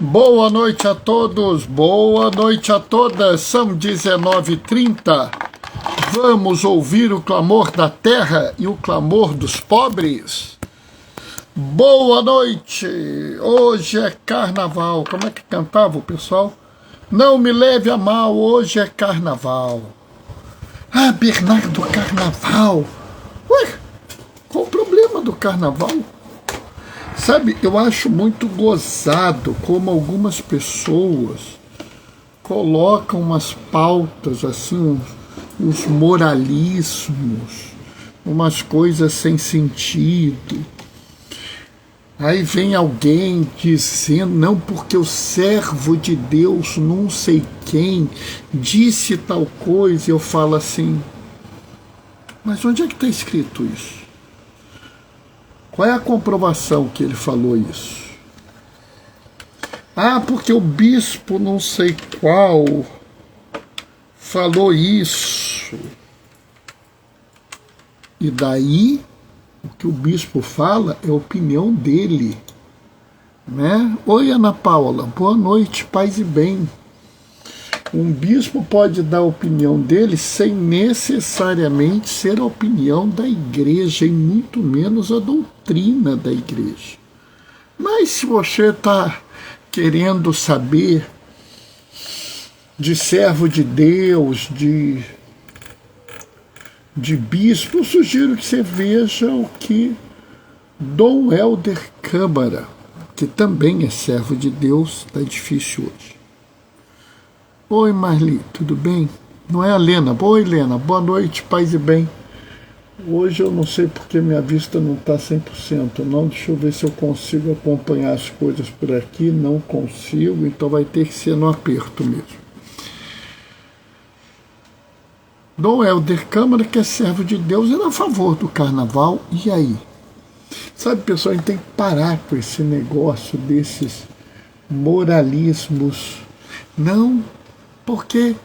Boa noite a todos, boa noite a todas, são 19h30. Vamos ouvir o clamor da terra e o clamor dos pobres? Boa noite, hoje é carnaval. Como é que cantava o pessoal? Não me leve a mal, hoje é carnaval. Ah, Bernardo, carnaval. Ué, qual o problema do carnaval? Sabe, eu acho muito gozado como algumas pessoas colocam umas pautas, assim, uns moralismos, umas coisas sem sentido. Aí vem alguém dizendo, não, porque o servo de Deus, não sei quem, disse tal coisa, e eu falo assim, mas onde é que está escrito isso? Qual é a comprovação que ele falou isso? Ah, porque o bispo não sei qual falou isso. E daí, o que o bispo fala é a opinião dele. Né? Oi, Ana Paula, boa noite, paz e bem. Um bispo pode dar a opinião dele sem necessariamente ser a opinião da igreja e muito menos a doutrina da igreja. Mas se você está querendo saber de servo de Deus, de bispo, eu sugiro que você veja o que Dom Helder Câmara, que também é servo de Deus, está difícil hoje. Oi, Marli, tudo bem? Não é a Lena? Oi, Lena, boa noite, paz e bem. Hoje eu não sei porque minha vista não está 100%, não. Deixa eu ver se eu consigo acompanhar as coisas por aqui. Não consigo, então vai ter que ser no aperto mesmo. Dom Helder Câmara, que é servo de Deus, era a favor do carnaval. E aí? Sabe, pessoal, a gente tem que parar com esse negócio desses moralismos. Não, porque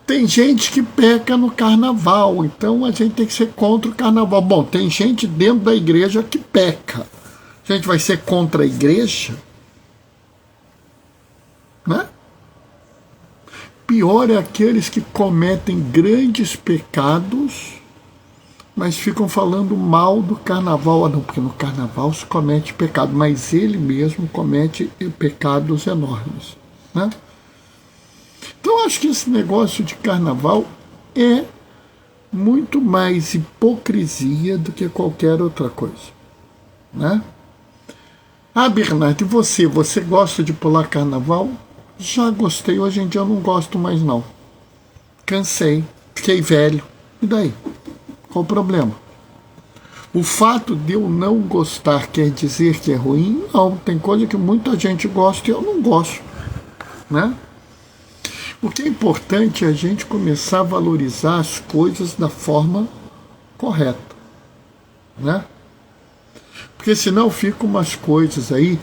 tem gente que peca no carnaval, então a gente tem que ser contra o carnaval. Bom, tem gente dentro da igreja que peca. A gente vai ser contra a igreja? Né? Pior é aqueles que cometem grandes pecados, mas ficam falando mal do carnaval. Ah, não, porque no carnaval se comete pecado, mas ele mesmo comete pecados enormes. Né? Então, acho que esse negócio de carnaval é muito mais hipocrisia do que qualquer outra coisa. Né? Ah, Bernardo, e você? Você gosta de pular carnaval? Já gostei, hoje em dia eu não gosto mais não. Cansei, fiquei velho. E daí? Qual o problema? O fato de eu não gostar quer dizer que é ruim? Não, tem coisa que muita gente gosta e eu não gosto. Né? O que é importante é a gente começar a valorizar as coisas da forma correta. Né? Porque senão ficam umas coisas aí,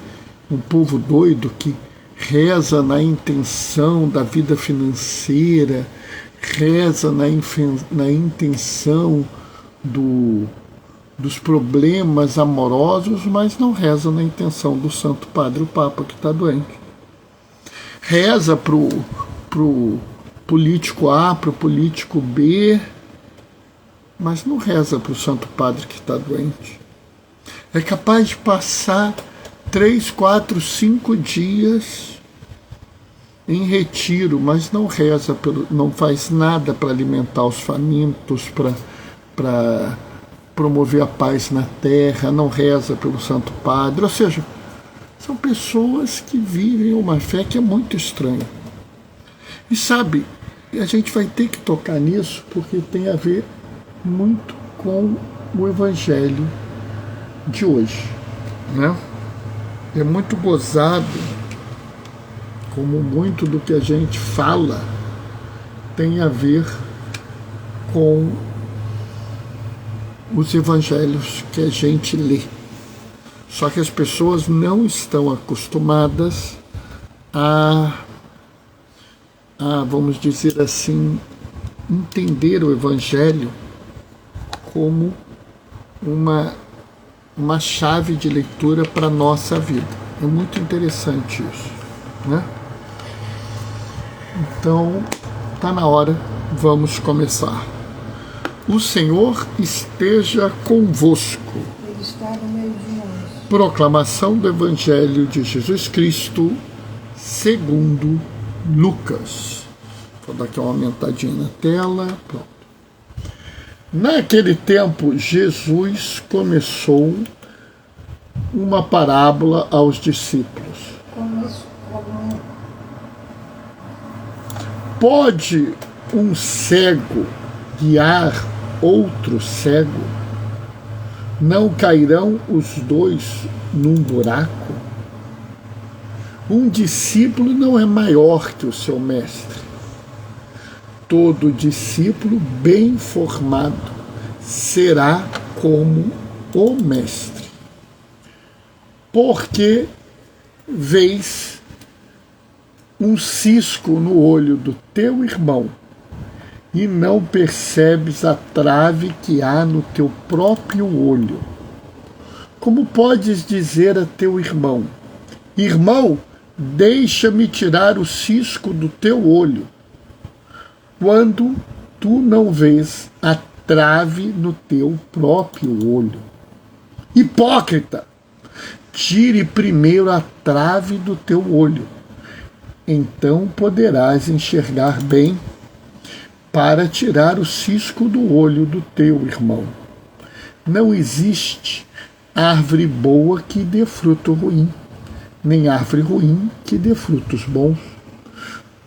um povo doido que reza na intenção da vida financeira, reza na intenção dos problemas amorosos, mas não reza na intenção do Santo Padre, o Papa, que está doente. Reza pro político A, pro político B, mas não reza pro Santo Padre que está doente. É capaz de passar 3, 4, 5 dias em retiro, mas não reza, não faz nada para alimentar os famintos, para promover a paz na terra, não reza pelo Santo Padre. Ou seja, são pessoas que vivem uma fé que é muito estranha. E sabe, a gente vai ter que tocar nisso porque tem a ver muito com o Evangelho de hoje. Né? É muito gozado como muito do que a gente fala tem a ver com os evangelhos que a gente lê. Só que as pessoas não estão acostumadas vamos dizer assim, entender o evangelho como uma chave de leitura para a nossa vida. É muito interessante isso. né? Então, está na hora, vamos começar. O Senhor esteja convosco. Ele está no meio de nós. Proclamação do Evangelho de Jesus Cristo, segundo Lucas. Vou dar aqui uma aumentadinha na tela. Pronto. Naquele tempo, Jesus começou uma parábola aos discípulos. Pode um cego guiar outro cego? Não cairão os dois num buraco? Um discípulo não é maior que o seu mestre. Todo discípulo bem formado será como o mestre. Porque vês um cisco no olho do teu irmão e não percebes a trave que há no teu próprio olho? Como podes dizer a teu irmão: irmão, deixa-me tirar o cisco do teu olho, quando tu não vês a trave no teu próprio olho? Hipócrita, tire primeiro a trave do teu olho, então poderás enxergar bem para tirar o cisco do olho do teu irmão. Não existe árvore boa que dê fruto ruim, nem árvore ruim que dê frutos bons.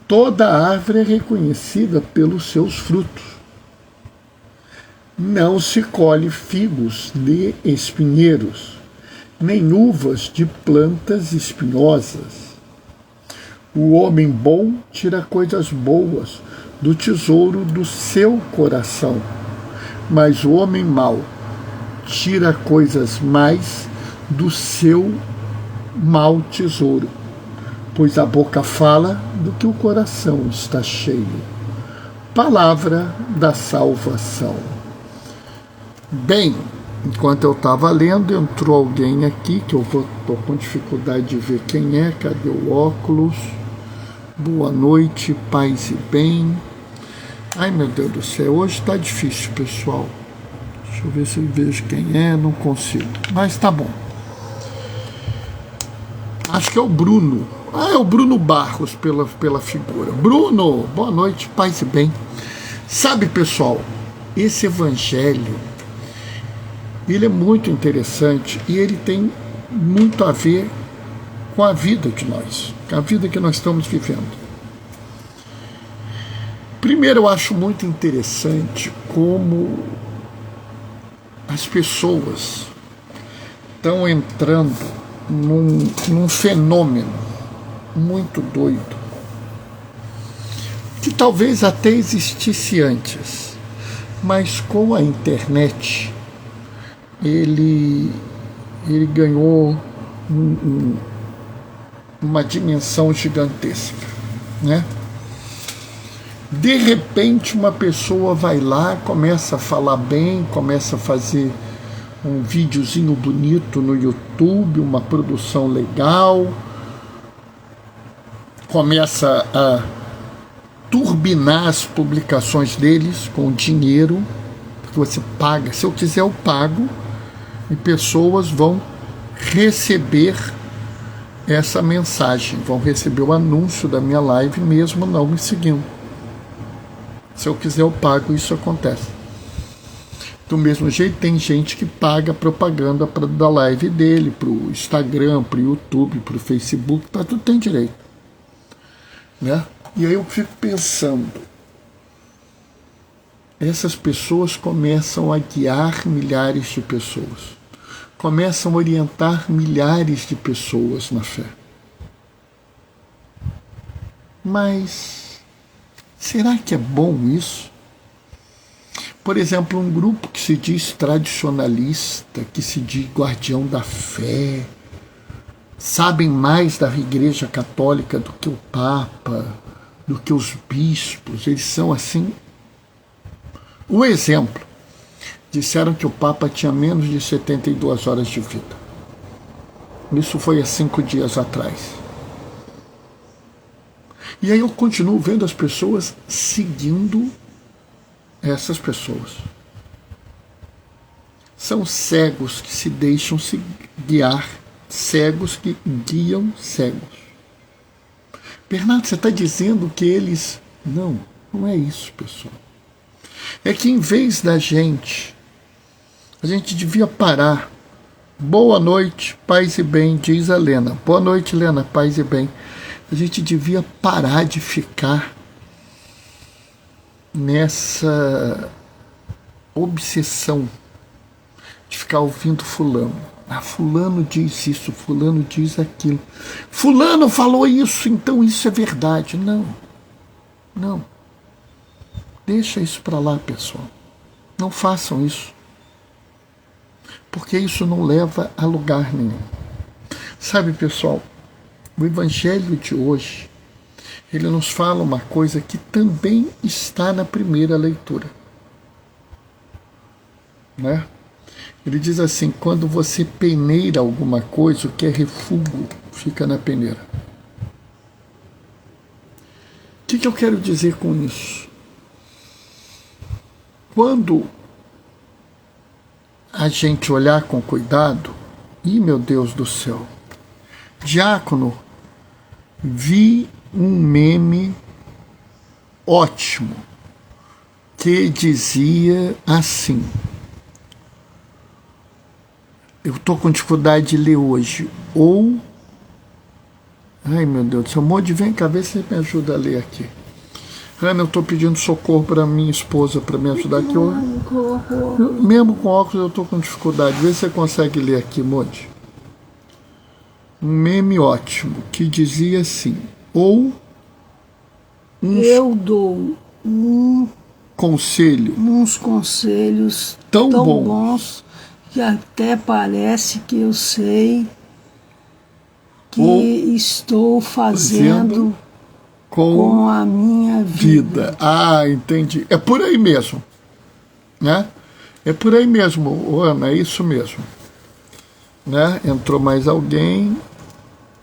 Toda árvore é reconhecida pelos seus frutos. Não se colhe figos de espinheiros, nem uvas de plantas espinhosas. O homem bom tira coisas boas do tesouro do seu coração, mas o homem mau tira coisas mais do seu mau tesouro, pois a boca fala do que o coração está cheio. Palavra da salvação. Bem, enquanto eu estava lendo, entrou alguém aqui, que eu estou com dificuldade de ver quem é. Cadê o óculos? Boa noite, paz e bem. Ai, meu Deus do céu, hoje está difícil, pessoal. Deixa eu ver se eu vejo quem é, não consigo. Mas tá bom. Acho que é o Bruno. É o Bruno Barros pela figura. Bruno, boa noite, paz e bem. Sabe, pessoal, esse evangelho, ele é muito interessante e ele tem muito a ver com a vida de nós, com a vida que nós estamos vivendo. Primeiro, eu acho muito interessante como as pessoas estão entrando num fenômeno muito doido, que talvez até existisse antes, mas com a internet ele ganhou uma dimensão gigantesca, né? De repente uma pessoa vai lá, começa a falar bem, começa a fazer um videozinho bonito no YouTube, uma produção legal, começa a turbinar as publicações deles com dinheiro, que você paga. Se eu quiser eu pago, e pessoas vão receber essa mensagem, vão receber o anúncio da minha live mesmo não me seguindo. Se eu quiser eu pago, isso acontece. Do mesmo jeito, tem gente que paga propaganda da live dele, para o Instagram, para o YouTube, para o Facebook, tá, tudo tem direito, né? E aí eu fico pensando, essas pessoas começam a guiar milhares de pessoas, começam a orientar milhares de pessoas na fé. Mas será que é bom isso? Por exemplo, um grupo que se diz tradicionalista, que se diz guardião da fé, sabem mais da Igreja Católica do que o Papa, do que os bispos, eles são assim. Um exemplo, disseram que o Papa tinha menos de 72 horas de vida. Isso foi há 5 dias atrás. E aí eu continuo vendo as pessoas seguindo essas pessoas. São cegos que se deixam se guiar, cegos que guiam cegos. Bernardo, você está dizendo que eles... Não, não é isso, pessoal. É que em vez da gente, a gente devia parar. Boa noite, paz e bem, diz a Lena. Boa noite, Lena, paz e bem. A gente devia parar de ficar nessa obsessão de ficar ouvindo fulano. Ah, fulano diz isso, fulano diz aquilo. Fulano falou isso, então isso é verdade. Não, não. Deixa isso para lá, pessoal. Não façam isso. Porque isso não leva a lugar nenhum. Sabe, pessoal, o evangelho de hoje, ele nos fala uma coisa que também está na primeira leitura. Né? Ele diz assim, quando você peneira alguma coisa, o que é refúgio fica na peneira. O que eu quero dizer com isso? Quando a gente olhar com cuidado, meu Deus do céu, diácono, vi um meme ótimo que dizia assim, eu estou com dificuldade de ler hoje, ou, ai meu Deus do céu, Modi, vem cá, vê se você me ajuda a ler aqui. Ana, eu estou pedindo socorro para minha esposa para me ajudar aqui. Mesmo com óculos eu estou com dificuldade. Vê se você consegue ler aqui, Modi. Um meme ótimo que dizia assim, ou eu dou uns conselhos tão bons que até parece que eu sei que estou fazendo com a minha vida. Ah, entendi. É por aí mesmo. Né? É por aí mesmo, Ana, é isso mesmo. Né? Entrou mais alguém.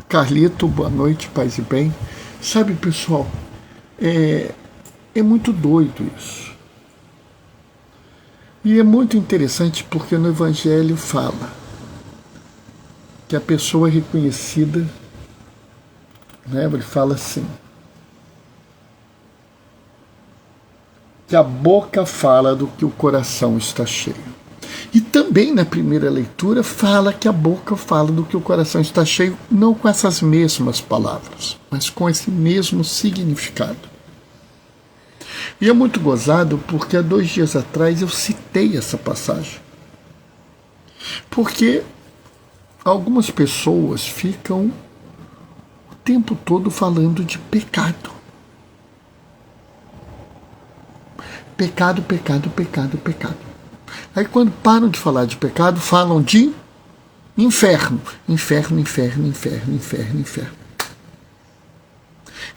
Carlito, boa noite, paz e bem. Sabe, pessoal, é muito doido isso. E é muito interessante porque no Evangelho fala que a pessoa é reconhecida, né? Ele fala assim, que a boca fala do que o coração está cheio. E também na primeira leitura fala que a boca fala do que o coração está cheio, não com essas mesmas palavras, mas com esse mesmo significado. E é muito gozado porque há 2 dias atrás eu citei essa passagem. Porque algumas pessoas ficam o tempo todo falando de pecado. Pecado, pecado, pecado, pecado. Aí quando param de falar de pecado, falam de inferno. Inferno, inferno, inferno, inferno, inferno.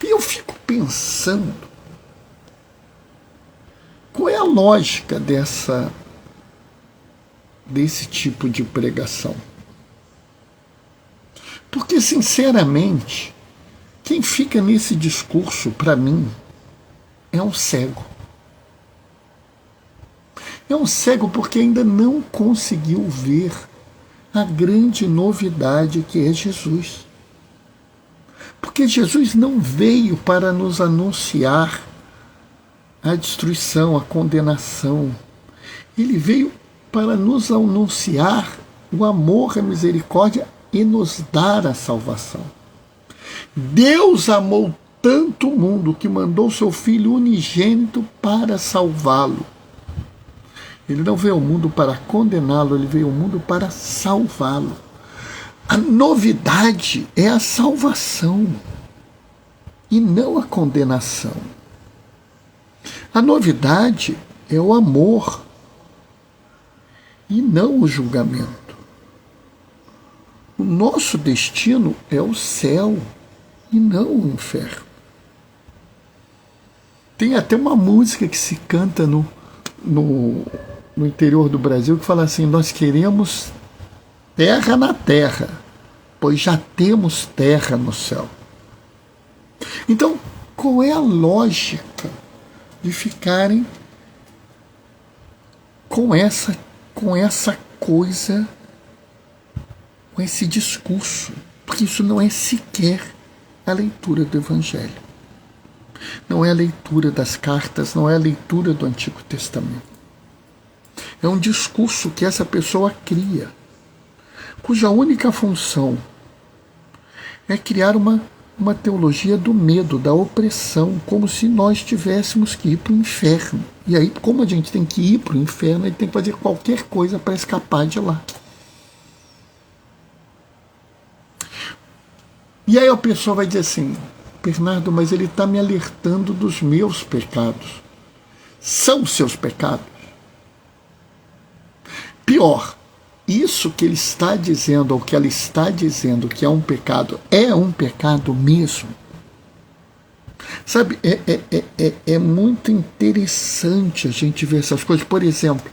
E eu fico pensando, qual é a lógica desse tipo de pregação? Porque, sinceramente, quem fica nesse discurso, para mim, é um cego. É um cego porque ainda não conseguiu ver a grande novidade que é Jesus. Porque Jesus não veio para nos anunciar a destruição, a condenação. Ele veio para nos anunciar o amor, a misericórdia e nos dar a salvação. Deus amou tanto o mundo que mandou seu Filho unigênito para salvá-lo. Ele não veio ao mundo para condená-lo, ele veio ao mundo para salvá-lo. A novidade é a salvação e não a condenação. A novidade é o amor e não o julgamento. O nosso destino é o céu e não o inferno. Tem até uma música que se canta no interior do Brasil que fala assim, nós queremos terra na terra, pois já temos terra no céu. Então, Qual é a lógica de ficarem com essa coisa, com esse discurso? Porque isso não é sequer a leitura do Evangelho. Não é a leitura das cartas, não é a leitura do Antigo Testamento. É um discurso que essa pessoa cria, cuja única função é criar uma teologia do medo, da opressão, como se nós tivéssemos que ir para o inferno. E aí, como a gente tem que ir para o inferno, ele tem que fazer qualquer coisa para escapar de lá. E aí a pessoa vai dizer assim: Bernardo, mas ele está me alertando dos meus pecados. São seus pecados. Pior, isso que ele está dizendo, ou que ela está dizendo que é um pecado mesmo. Sabe, é muito interessante a gente ver essas coisas. Por exemplo,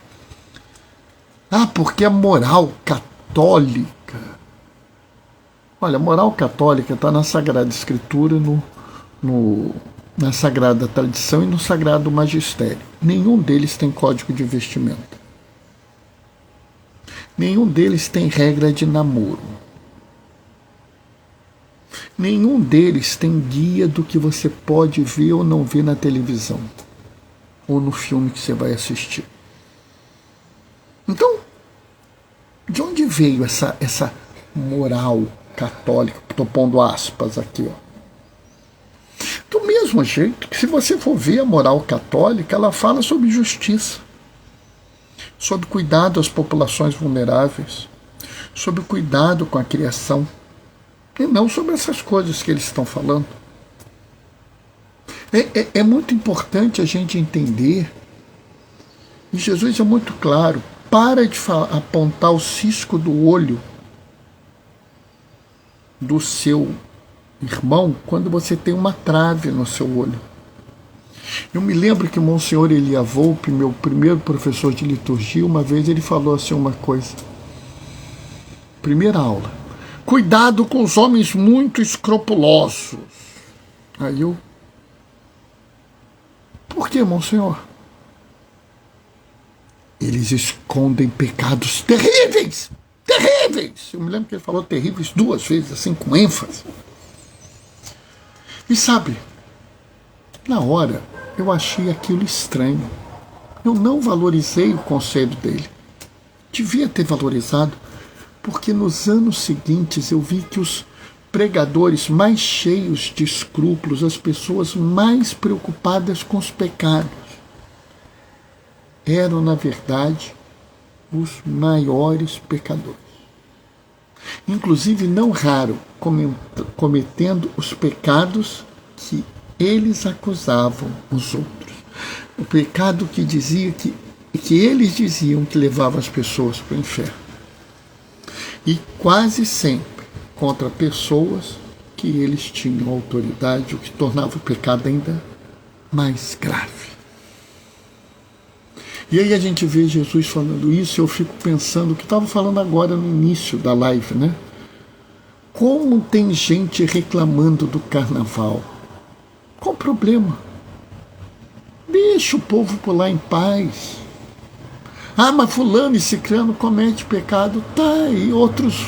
porque a moral católica. Olha, a moral católica está na Sagrada Escritura, na Sagrada Tradição e no Sagrado Magistério. Nenhum deles tem código de vestimenta. Nenhum deles tem regra de namoro. Nenhum deles tem guia do que você pode ver ou não ver na televisão, ou no filme que você vai assistir. Então, de onde veio essa moral católica? Estou pondo aspas aqui. Do mesmo jeito que, se você for ver a moral católica, ela fala sobre justiça, sobre cuidado às populações vulneráveis, sobre cuidado com a criação, e não sobre essas coisas que eles estão falando. É muito importante a gente entender, e Jesus é muito claro: para de apontar o cisco do olho do seu irmão quando você tem uma trave no seu olho. Eu me lembro que o Monsenhor Elia Volpe, meu primeiro professor de liturgia, uma vez ele falou assim uma coisa. Primeira aula: cuidado com os homens muito escrupulosos. Aí eu: por que, Monsenhor? Eles escondem pecados terríveis. Terríveis! Eu me lembro que ele falou terríveis 2 vezes, assim, com ênfase. E sabe, na hora eu achei aquilo estranho. Eu não valorizei o conselho dele. Devia ter valorizado, porque nos anos seguintes eu vi que os pregadores mais cheios de escrúpulos, as pessoas mais preocupadas com os pecados, eram, na verdade, os maiores pecadores. Inclusive, não raro, cometendo os pecados que eles acusavam os outros. O pecado que eles diziam que levava as pessoas para o inferno. E quase sempre contra pessoas que eles tinham autoridade, o que tornava o pecado ainda mais grave. E aí a gente vê Jesus falando isso, e eu fico pensando o que estava falando agora no início da live, né? Como tem gente reclamando do carnaval? Qual o problema? Deixa o povo pular em paz. Mas fulano e ciclano comete pecado. Tá, e outros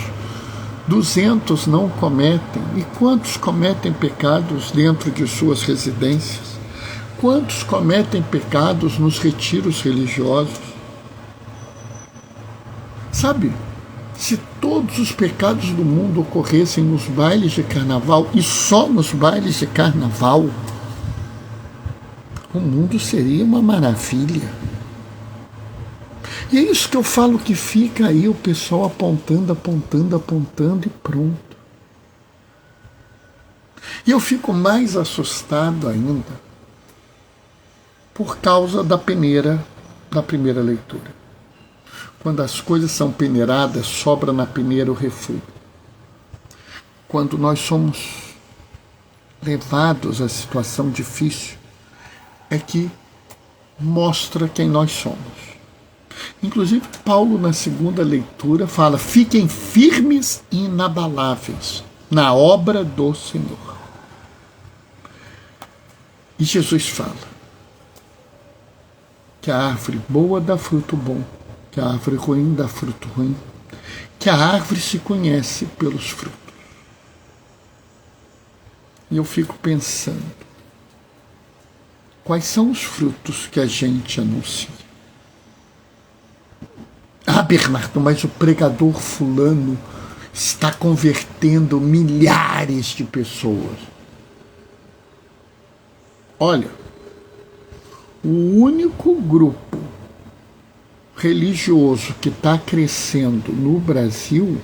200 não cometem. E quantos cometem pecados dentro de suas residências? Quantos cometem pecados nos retiros religiosos? Sabe, se todos os pecados do mundo ocorressem nos bailes de carnaval, e só nos bailes de carnaval, o mundo seria uma maravilha. E é isso que eu falo, que fica aí o pessoal apontando e pronto. E eu fico mais assustado ainda por causa da peneira da primeira leitura. Quando as coisas são peneiradas, sobra na peneira o refúgio. Quando nós somos levados a situação difícil, é que mostra quem nós somos. Inclusive, Paulo, na segunda leitura, fala: fiquem firmes e inabaláveis na obra do Senhor. E Jesus fala que a árvore boa dá fruto bom, que a árvore ruim dá fruto ruim, que a árvore se conhece pelos frutos. E eu fico pensando, quais são os frutos que a gente anuncia? Ah, Bernardo, mas o pregador fulano está convertendo milhares de pessoas. Olha, o único grupo religioso que está crescendo no Brasil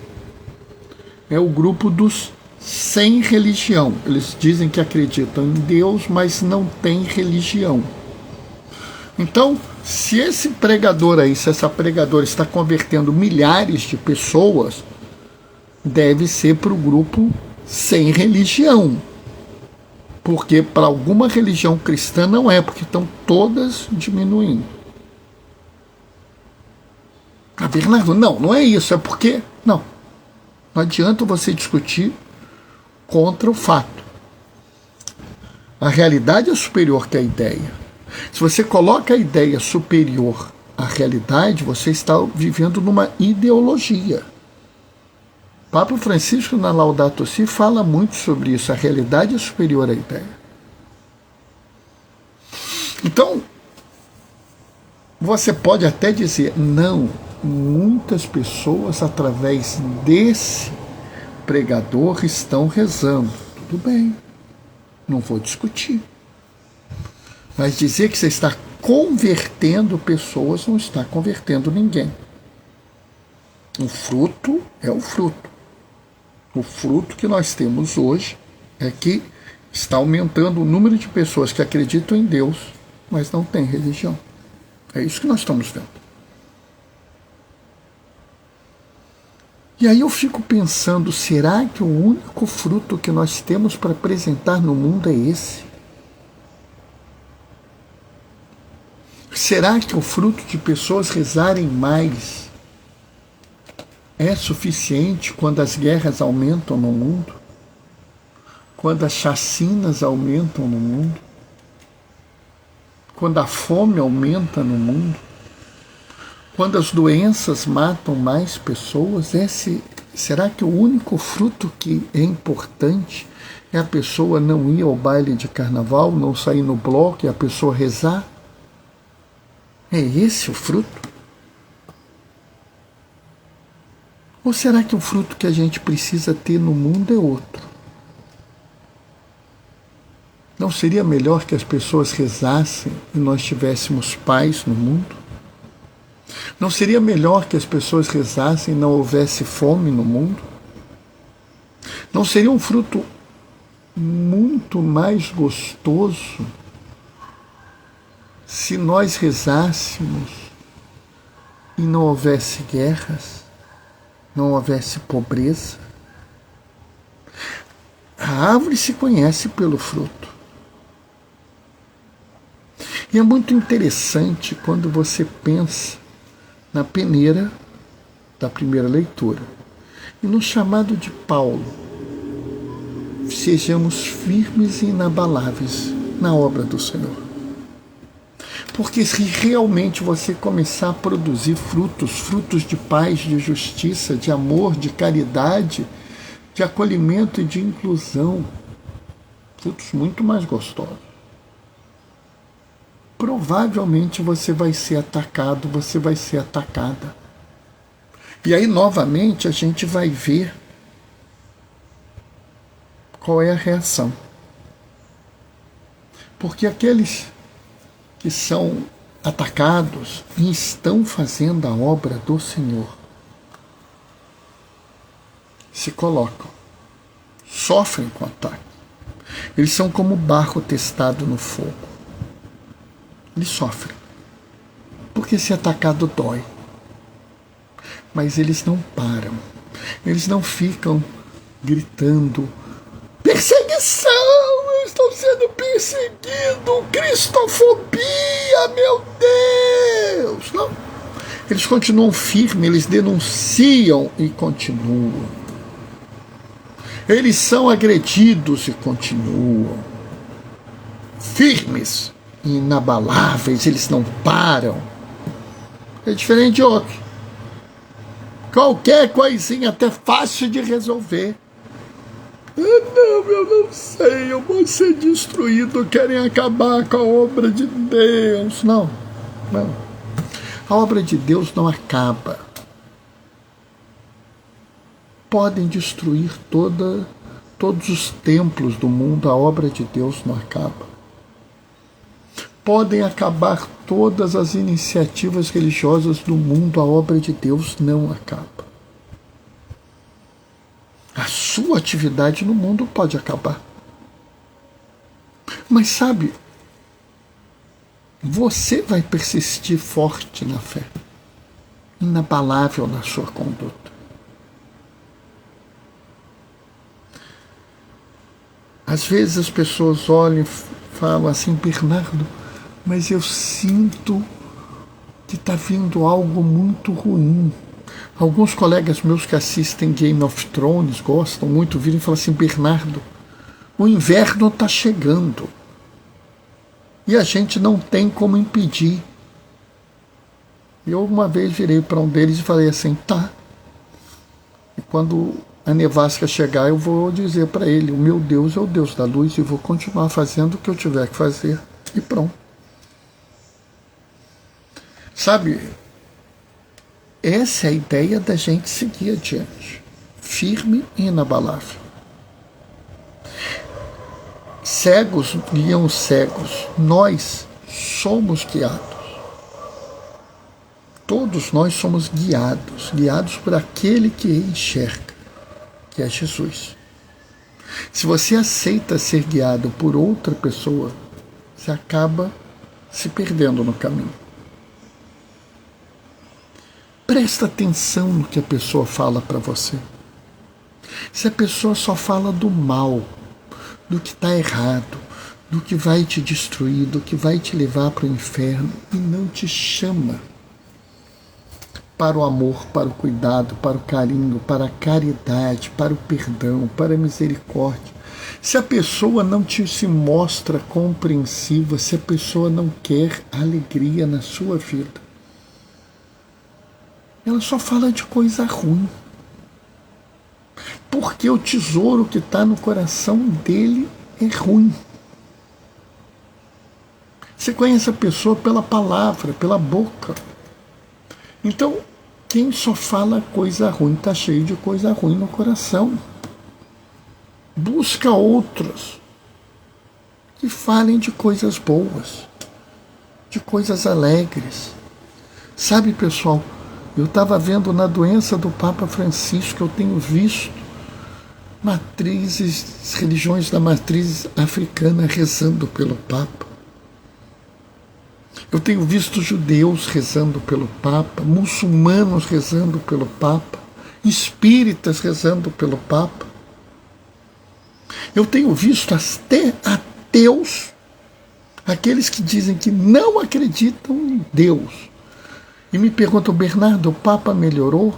é o grupo dos sem religião. Eles dizem que acreditam em Deus, mas não têm religião. Então, se esse pregador aí, se essa pregadora está convertendo milhares de pessoas, deve ser para o grupo sem religião. Porque para alguma religião cristã não é, porque estão todas diminuindo. Ah, Bernardo, não é isso, é porque... Não adianta você discutir contra o fato. A realidade é superior que a ideia. Se você coloca a ideia superior à realidade, você está vivendo numa ideologia. Papa Francisco, na Laudato Si, fala muito sobre isso. A realidade é superior à ideia. Então, você pode até dizer, não, muitas pessoas, através desse pregador, estão rezando. Tudo bem, não vou discutir. Mas dizer que você está convertendo pessoas não está convertendo ninguém. O fruto é o fruto. O fruto que nós temos hoje é que está aumentando o número de pessoas que acreditam em Deus, mas não têm religião. É isso que nós estamos vendo. E aí eu fico pensando, será que o único fruto que nós temos para apresentar no mundo é esse? Será que o fruto de pessoas rezarem mais é suficiente quando as guerras aumentam no mundo? Quando as chacinas aumentam no mundo? Quando a fome aumenta no mundo? Quando as doenças matam mais pessoas? Será que o único fruto que é importante é a pessoa não ir ao baile de carnaval, não sair no bloco e a pessoa rezar? É esse o fruto? Ou será que o fruto que a gente precisa ter no mundo é outro? Não seria melhor que as pessoas rezassem e nós tivéssemos paz no mundo? Não seria melhor que as pessoas rezassem e não houvesse fome no mundo? Não seria um fruto muito mais gostoso se nós rezássemos e não houvesse guerras, não houvesse pobreza? A árvore se conhece pelo fruto. E é muito interessante quando você pensa na peneira da primeira leitura e no chamado de Paulo: sejamos firmes e inabaláveis na obra do Senhor. Porque se realmente você começar a produzir frutos de paz, de justiça, de amor, de caridade, de acolhimento e de inclusão, frutos muito mais gostosos, provavelmente você vai ser atacado, você vai ser atacada. E aí, novamente, a gente vai ver qual é a reação. Porque aqueles que são atacados e estão fazendo a obra do Senhor se colocam, sofrem com ataque. Eles são como barro testado no fogo. Eles sofrem, porque ser atacado dói. Mas eles não param, eles não ficam gritando: perseguição, eu estou sendo perseguido, cristofobia, meu Deus. Não, eles continuam firmes, eles denunciam e continuam. Eles são agredidos e continuam. firmes, inabaláveis, eles não param. É diferente de outros. Qualquer coisinha até fácil de resolver. Não, eu não sei, eu vou ser destruído, querem acabar com a obra de Deus. Não. A obra de Deus não acaba. Podem destruir todos os templos do mundo, a obra de Deus não acaba. Podem acabar todas as iniciativas religiosas do mundo, a obra de Deus não acaba. A sua atividade no mundo pode acabar. Mas sabe, você vai persistir forte na fé, inabalável na sua conduta. Às vezes as pessoas olham e falam assim: Bernardo, mas eu sinto que está vindo algo muito ruim. Alguns colegas meus que assistem Game of Thrones, gostam muito, viram e falam assim: Bernardo, o inverno está chegando e a gente não tem como impedir. E eu uma vez virei para um deles e falei assim: tá. E quando a nevasca chegar, eu vou dizer para ele: o meu Deus é o Deus da luz e vou continuar fazendo o que eu tiver que fazer. E pronto. Sabe, essa é a ideia da gente seguir adiante, firme e inabalável. Cegos guiam cegos, nós somos guiados. Todos nós somos guiados por aquele que enxerga, que é Jesus. Se você aceita ser guiado por outra pessoa, você acaba se perdendo no caminho. Presta atenção no que a pessoa fala para você. Se a pessoa só fala do mal, do que está errado, do que vai te destruir, do que vai te levar para o inferno, e não te chama para o amor, para o cuidado, para o carinho, para a caridade, para o perdão, para a misericórdia. Se a pessoa não te se mostra compreensiva, se a pessoa não quer alegria na sua vida, ela só fala de coisa ruim. Porque o tesouro que está no coração dele é ruim. Você conhece a pessoa pela palavra, pela boca. Então, quem só fala coisa ruim está cheio de coisa ruim no coração. Busca outros que falem de coisas boas, de coisas alegres. Sabe, pessoal, eu estava vendo na doença do Papa Francisco, eu tenho visto religiões da matriz africana rezando pelo Papa. Eu tenho visto judeus rezando pelo Papa, muçulmanos rezando pelo Papa, espíritas rezando pelo Papa. Eu tenho visto até ateus, aqueles que dizem que não acreditam em Deus, e me perguntam: Bernardo, o Papa melhorou?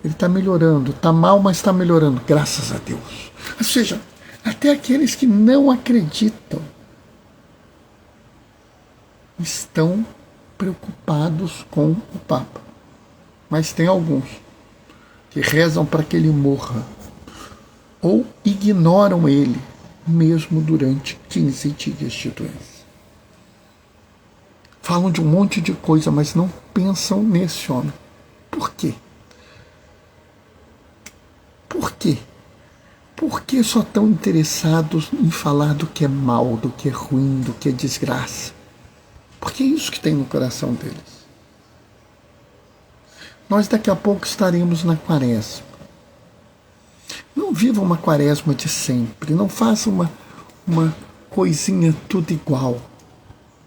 Ele está melhorando, está mal, mas está melhorando, graças a Deus. Ou seja, até aqueles que não acreditam estão preocupados com o Papa. Mas tem alguns que rezam para que ele morra, ou ignoram ele, mesmo durante 15 dias de doença. Falam de um monte de coisa, mas não pensam nesse homem. Por quê? Por quê? Por que só estão interessados em falar do que é mal, do que é ruim, do que é desgraça? Porque é isso que tem no coração deles. Nós daqui a pouco estaremos na quaresma. Não viva uma quaresma de sempre. Não faça uma coisinha tudo igual.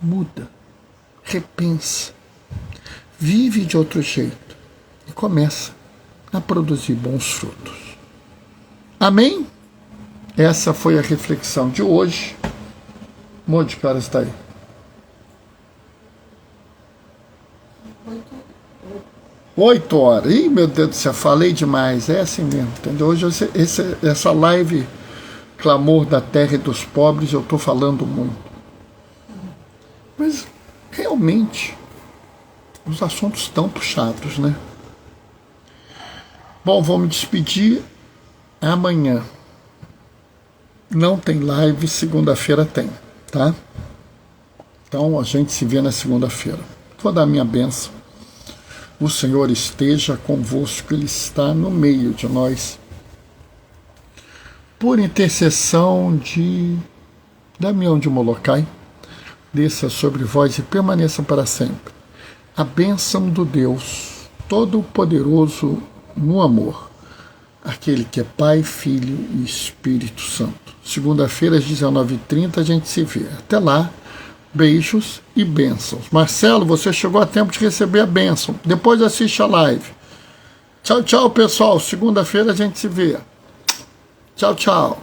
Muda. Repensa. Vive de outro jeito. E começa a produzir bons frutos. Amém? Essa foi a reflexão de hoje. Mônica, que horas está aí? 8 horas. Ih, meu Deus do céu, falei demais. É assim mesmo, entendeu? Hoje essa live Clamor da Terra e dos Pobres, eu estou falando muito. Mas, realmente, os assuntos estão puxados, né? Bom, vou me despedir. Amanhã não tem live, segunda-feira tem, tá? Então a gente se vê na segunda-feira. Vou dar minha bênção. O Senhor esteja convosco, Ele está no meio de nós. Por intercessão de Damião de Molokai, desça sobre vós e permaneça para sempre. A bênção do Deus Todo-Poderoso no amor, aquele que é Pai, Filho e Espírito Santo. Segunda-feira às 19h30 a gente se vê. Até lá, beijos e bênçãos. Marcelo, você chegou a tempo de receber a bênção. Depois assiste a live. Tchau, tchau, pessoal. Segunda-feira a gente se vê. Tchau, tchau.